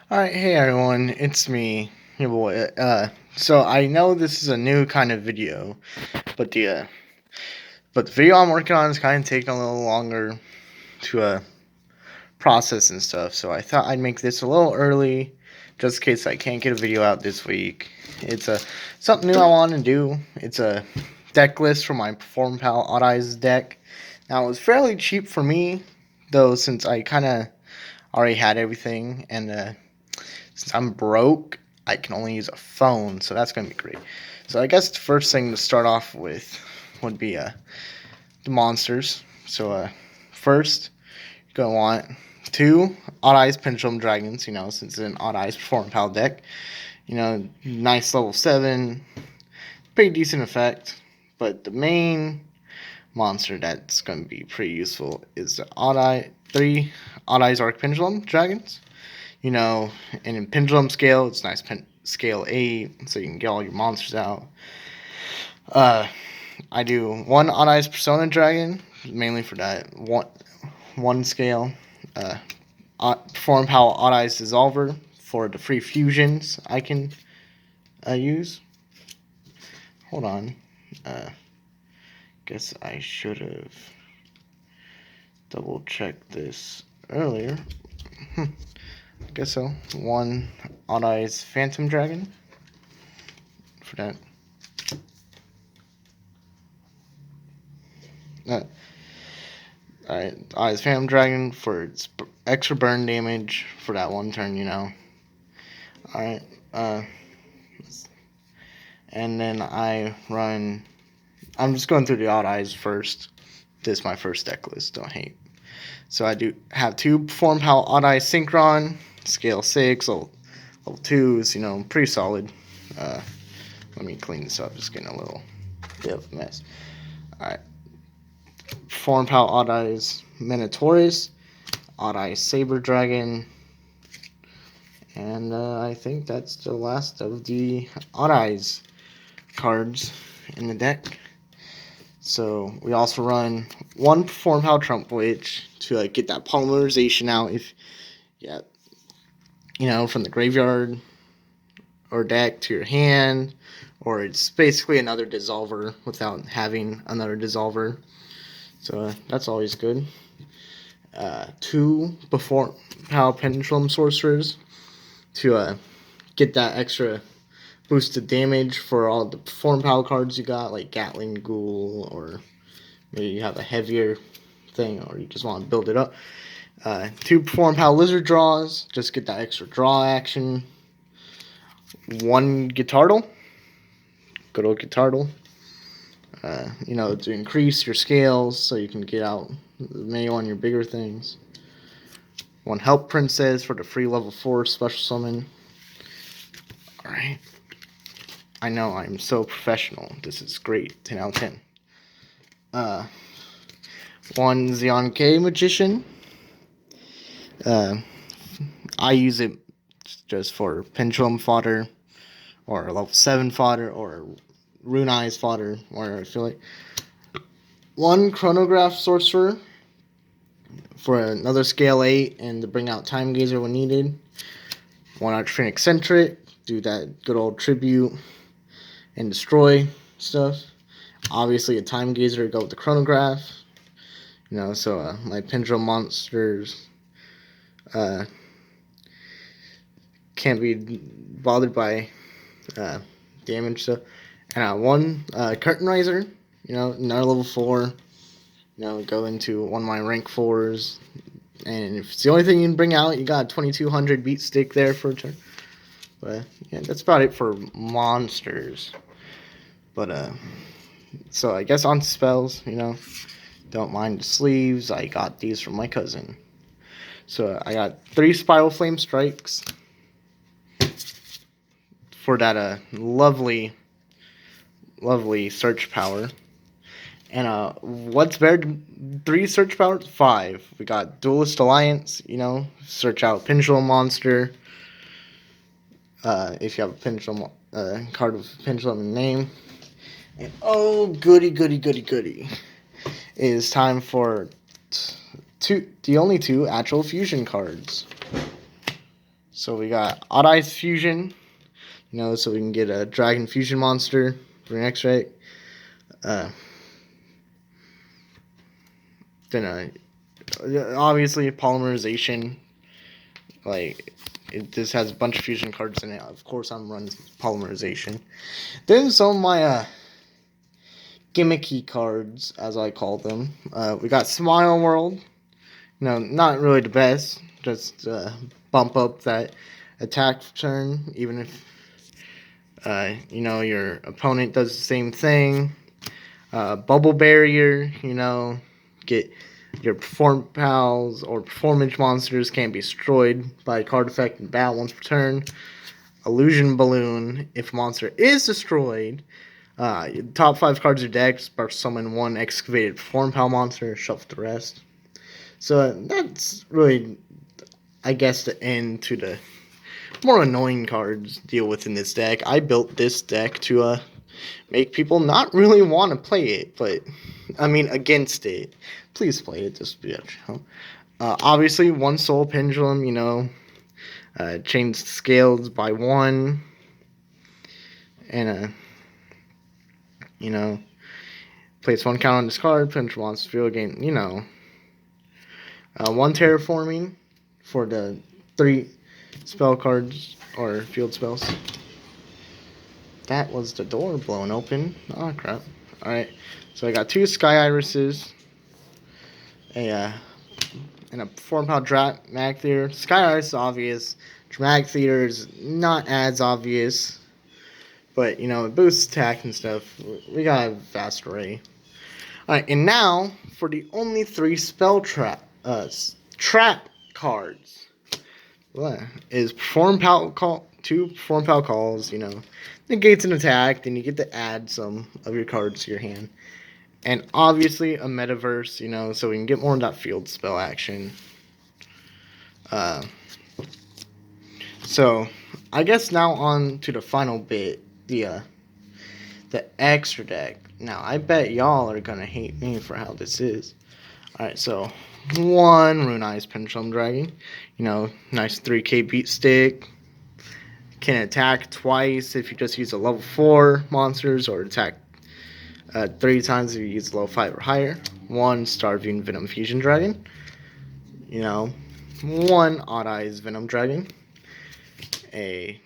Alright, hey everyone, it's me, your boy. So I know this is a new kind of video, but the video I'm working on is kind of taking a little longer to process and stuff. So I thought I'd make this a little early, just in case I can't get a video out this week. It's something new I want to do. It's a deck list for my Perform Pal Odd Eyes deck. Now it was fairly cheap for me, though, since I kind of already had everything, and since I'm broke, I can only use a phone, so that's going to be great. So I guess the first thing to start off with would be the monsters. So first, you're going to want two Odd Eyes Pendulum Dragons, since it's an Odd Eyes Perform Pal deck. Nice level 7, pretty decent effect. But the main monster that's going to be pretty useful is the 3 Odd Eyes Arc Pendulum Dragons. And in pendulum scale, it's nice scale 8, so you can get all your monsters out. I do 1 Odd Eyes Persona Dragon, mainly for that one scale. Perform Pal Odd Eyes Dissolver for the free fusions I can use. Hold on. Guess I should have double checked this earlier. I guess so. 1 Odd Eyes Phantom Dragon for that. Alright, Eyes Phantom Dragon for its extra burn damage for that one turn, Alright, and then I'm just going through the Odd Eyes first. This is my first deck list, don't hate. So I do have 2 Perform Pal Odd Eyes Synchron, scale 6, level 2s, pretty solid. Let me clean this up, just getting a little bit of a mess. Alright. Perform Pal Odd Eyes Minotaurus, Odd Eyes Saber Dragon, and I think that's the last of the Odd Eyes cards in the deck. So we also run 1 Perform Pal Trump Witch to get that polymerization out from the graveyard or deck to your hand, or it's basically another dissolver without having another dissolver. So that's always good. 2 Perform Pal Pendulum Sorcerers to get that extra boosted damage for all the Perform Pal cards you got, like Gatling Ghoul, or maybe you have a heavier thing, or you just want to build it up. 2 Perform Pal Lizard Draws, just get that extra draw action. 1 Guitardle, good old Guitardle. To increase your scales so you can get out many on your bigger things. 1 Help Princess for the free level 4 special summon. Alright. I know, I'm so professional. This is great. 10 out of 10. 1 Xeon K Magician. I use it just for Pendulum fodder, or level 7 fodder, or Rune Eyes fodder, where I feel like. 1 Chronograph Sorcerer for another scale 8 and to bring out Time Gazer when needed. 1 Archfiend Eccentric, do that good old tribute and destroy stuff. Obviously a Time Gazer to go with the Chronograph. So my Pendulum monsters can't be bothered by damage stuff. And 1 Curtain Riser, another level 4. Go into one of my rank 4s. And if it's the only thing you can bring out, you got a 2200 beat stick there for a turn. But yeah, that's about it for monsters. But so I guess on spells, don't mind the sleeves. I got these from my cousin. So I got 3 Spiral Flame Strikes for that lovely search power. And what's better than 3 search powers? 5. We got Duelist Alliance, search out Pendulum monster. If you have a Pendulum card with Pendulum in the name. And oh, goody. It is time for the only 2 actual fusion cards. So we got Odd Eyes Fusion, so we can get a Dragon Fusion monster for next right. Then obviously polymerization, this has a bunch of fusion cards in it. Of course, I'm running polymerization. Then some of my gimmicky cards, as I call them. We got Smile World. Not really the best. Just bump up that attack turn, even if your opponent does the same thing. Bubble Barrier. Get your Perform Pals or Performance monsters can't be destroyed by a card effect in battle once per turn. Illusion Balloon. If a monster is destroyed, top 5 cards of your deck, summon 1 excavated Perform Pal monster, shuffle the rest. So that's really, I guess, the end to the more annoying cards deal with in this deck. I built this deck to make people not really want to play it, but against it. Please play it, just be obviously 1 Soul Pendulum, change scales by 1, and place 1 count on this card, pinch monster field gain, 1 terraforming for the 3 spell cards or field spells. That was the door blown open. Oh crap. Alright. So I got 2 Sky Irises. And a Perform Pal Dramatic Theater. Sky Iris is obvious. Dramatic Theater is not as obvious. But, it boosts attack and stuff. We got a vast array. Alright, and now, for the only 3 spell trap cards. Is Perform Pal Call, 2 Perform Pal Calls, negates an attack, then you get to add some of your cards to your hand. And obviously a Metaverse, so we can get more of that field spell action. So, I guess now on to the final bit, the extra deck. Now, I bet y'all are gonna hate me for how this is. Alright, so 1 Runized Pendulum Dragon. Nice 3k beat stick. Can attack twice if you just use a level 4 monsters, or attack 3 times if you use level 5 or higher. 1 Starving Venom Fusion Dragon. 1 Odd Eyes Venom Dragon. A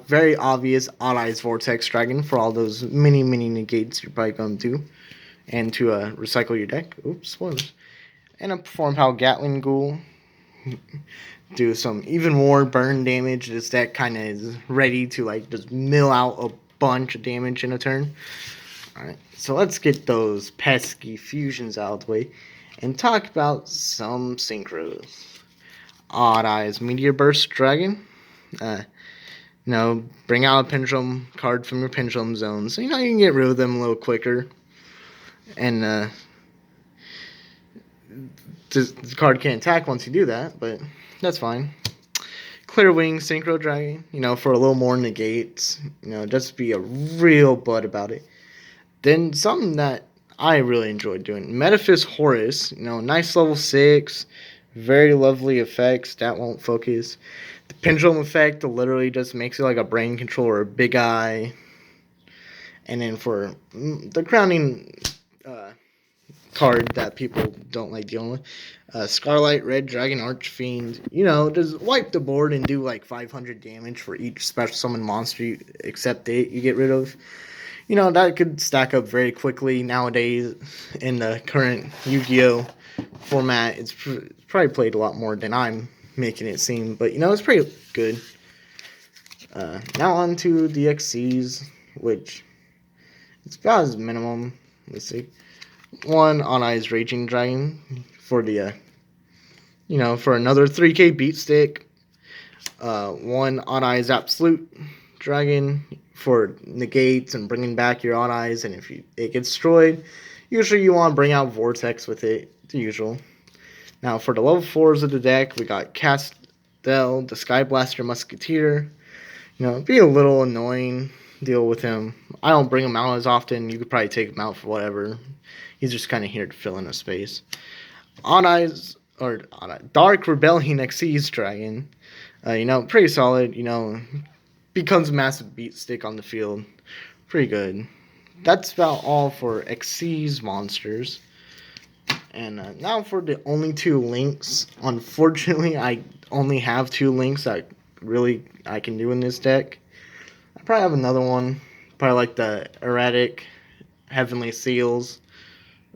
very obvious Odd Eyes Vortex Dragon for all those mini negates you're probably going to do. And to recycle your deck. Oops, spoilers. And a Perform Pal Gatling Ghoul. Do some even more burn damage. This deck kind of is ready to just mill out a bunch of damage in a turn. Alright, so let's get those pesky fusions out of the way and talk about some synchros. Odd Eyes Meteor Burst Dragon. Bring out a Pendulum card from your Pendulum zone, so you can get rid of them a little quicker. And the card can't attack once you do that, but that's fine. Clear Wing Synchro Dragon, for a little more negates. Just be a real butt about it. Then something that I really enjoyed doing, Metaphys Horus. Nice level 6, very lovely effects. That won't focus. The Pendulum effect literally just makes it like a brain controller, a big eye. And then for the crowning card that people don't like dealing with, Scarlet Red Dragon Archfiend. Just wipe the board and do like 500 damage for each special summon monster except it you get rid of. That could stack up very quickly nowadays in the current Yu-Gi-Oh format. It's probably played a lot more than I'm making it seem, but it's pretty good. Now on to the XCs, which it's about as minimum. Let's see. 1 Odd Eyes Raging Dragon for the for another 3k beat stick. 1 Odd Eyes Absolute Dragon for negates and bringing back your Odd Eyes, and if it gets destroyed, usually you want to bring out Vortex with it, the usual. Now for the level 4s of the deck, we got Castel, the Sky Blaster Musketeer. Be a little annoying, deal with him. I don't bring him out as often. You could probably take him out for whatever. He's just kind of here to fill in a space. Odd Eyes or on a Dark Rebellion Xyz dragon. Pretty solid. Becomes a massive beat stick on the field. Pretty good. That's about all for Xyz monsters. And now for the only two links. Unfortunately, I only have two links that really I can do in this deck. I probably have another one. Probably like the erratic heavenly seals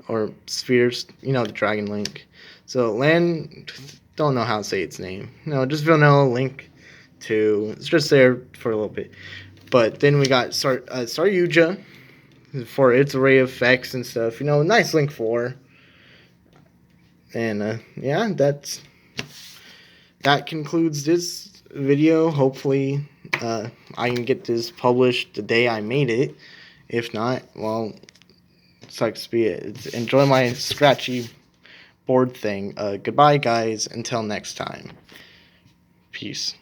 or spheres. The dragon link. So land, don't know how to say its name. Just vanilla link to. It's just there for a little bit. But then we got Saryuja for its array of effects and stuff. Nice link 4. And yeah, that concludes this video. Hopefully, I can get this published the day I made it. If not, well, sucks to be it. Enjoy my scratchy board thing. Goodbye, guys. Until next time. Peace.